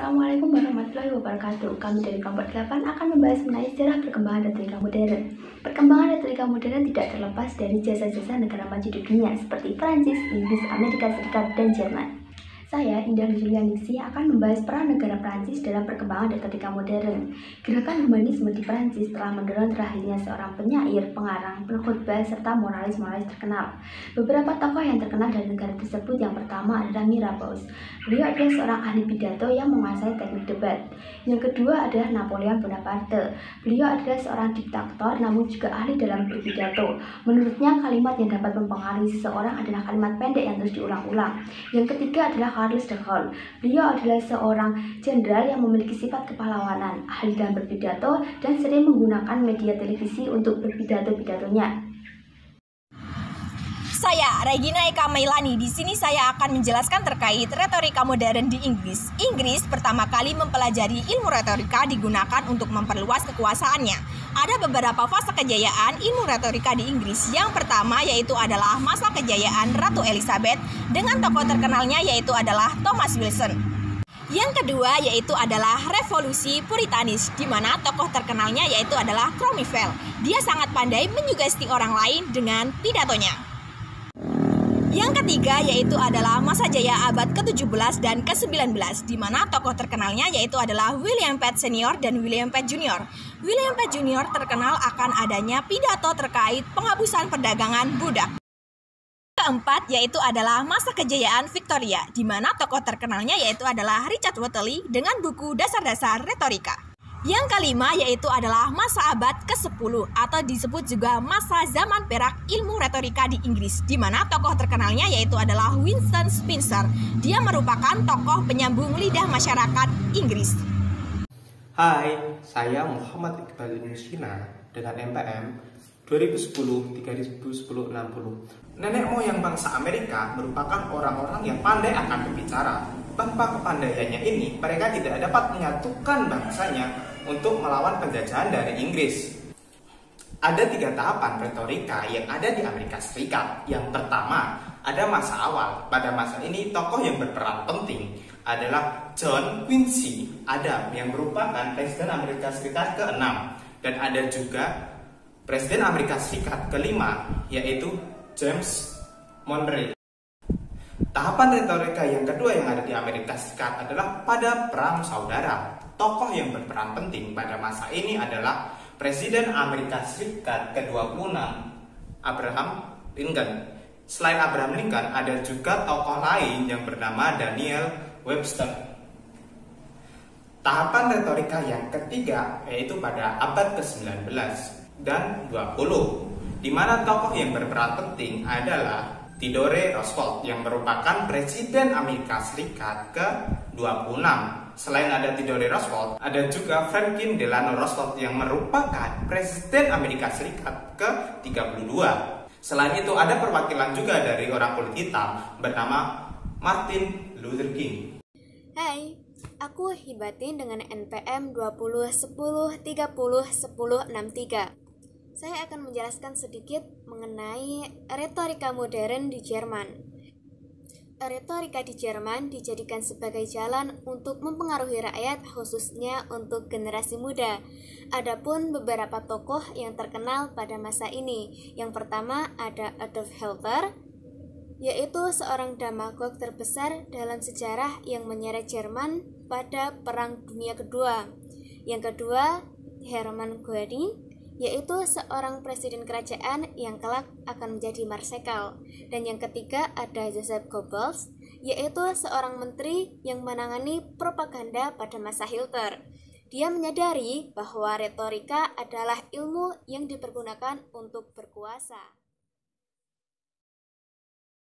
Assalamualaikum warahmatullahi wabarakatuh. Kami dari kelompok 8 akan membahas mengenai sejarah perkembangan retorika modern. Perkembangan retorika modern tidak terlepas dari jasa-jasa negara maju di dunia seperti Prancis, Inggris, Amerika Serikat, dan Jerman. Saya, Indah Julianisi, akan membahas peran negara Prancis dalam perkembangan retorika modern. Gerakan humanisme di Prancis telah mendorong terlahirnya seorang penyair, pengarang, pengkhotbah, serta moralis-moralis terkenal. Beberapa tokoh yang terkenal dari negara tersebut yang pertama adalah Mirabeau. Beliau adalah seorang ahli pidato yang menguasai teknik debat. Yang kedua adalah Napoleon Bonaparte. Beliau adalah seorang diktator namun juga ahli dalam berpidato. Menurutnya, kalimat yang dapat mempengaruhi seseorang adalah kalimat pendek yang terus diulang-ulang. Yang ketiga adalah Charles de Gaulle. Beliau adalah seorang jenderal yang memiliki sifat kepahlawanan, ahli dalam berpidato, dan sering menggunakan media televisi untuk berpidato-pidatonya. Saya Regina Eka Mailani. Di sini saya akan menjelaskan terkait retorika modern di Inggris. Inggris pertama kali mempelajari ilmu retorika digunakan untuk memperluas kekuasaannya. Ada beberapa fase kejayaan ilmu retorika di Inggris. Yang pertama yaitu adalah masa kejayaan Ratu Elizabeth dengan tokoh terkenalnya yaitu adalah Thomas Wilson. Yang kedua yaitu adalah revolusi Puritanis, di mana tokoh terkenalnya yaitu adalah Cromwell. Dia sangat pandai menyugesti orang lain dengan pidatonya. Yang ketiga yaitu adalah masa jaya abad ke-17 dan ke-19, di mana tokoh terkenalnya yaitu adalah William Pitt Senior dan William Pitt Junior. William Pitt Junior terkenal akan adanya pidato terkait penghapusan perdagangan budak. Keempat yaitu adalah masa kejayaan Victoria, di mana tokoh terkenalnya yaitu adalah Richard Whately dengan buku Dasar-dasar Retorika. Yang kelima yaitu adalah masa abad ke-10 atau disebut juga masa zaman perak ilmu retorika di Inggris, di mana tokoh terkenalnya yaitu adalah Winston Spencer. Dia merupakan tokoh penyambung lidah masyarakat Inggris. Hai, saya Muhammad Iqbal Musyina dengan NPM 2010-3010-60. Nenek moyang bangsa Amerika merupakan orang-orang yang pandai akan berbicara. Tanpa kepandaiannya ini, mereka tidak dapat menyatukan bangsanya untuk melawan penjajahan dari Inggris. Ada 3 tahapan retorika yang ada di Amerika Serikat. Yang pertama, ada masa awal. Pada masa ini, tokoh yang berperan penting adalah John Quincy Adams yang merupakan Presiden Amerika Serikat ke-6. Dan ada juga Presiden Amerika Serikat ke-5, yaitu James Monroe. Tahapan retorika yang kedua yang ada di Amerika Serikat adalah pada Perang Saudara. Tokoh yang berperan penting pada masa ini adalah Presiden Amerika Serikat ke-26, Abraham Lincoln. Selain Abraham Lincoln, ada juga tokoh lain yang bernama Daniel Webster. Tahapan retorika yang ketiga yaitu pada abad ke-19 dan 20, di mana tokoh yang berperan penting adalah Theodore Roosevelt yang merupakan Presiden Amerika Serikat ke-26. Selain ada Theodore Roosevelt, ada juga Franklin Delano Roosevelt yang merupakan Presiden Amerika Serikat ke-32. Selain itu ada perwakilan juga dari orang kulit hitam bernama Martin Luther King. Hai, aku Hibatin dengan NPM 2010-30-10-63. Saya akan menjelaskan sedikit mengenai retorika modern di Jerman. Retorika di Jerman dijadikan sebagai jalan untuk mempengaruhi rakyat, khususnya untuk generasi muda. Adapun beberapa tokoh yang terkenal pada masa ini. Yang pertama ada Adolf Hitler, yaitu seorang demagog terbesar dalam sejarah yang menyeret Jerman pada Perang Dunia Kedua. Yang kedua, Hermann Göring, yaitu seorang presiden kerajaan yang kelak akan menjadi marsekal. Dan yang ketiga ada Joseph Goebbels, yaitu seorang menteri yang menangani propaganda pada masa Hitler. Dia menyadari bahwa retorika adalah ilmu yang dipergunakan untuk berkuasa.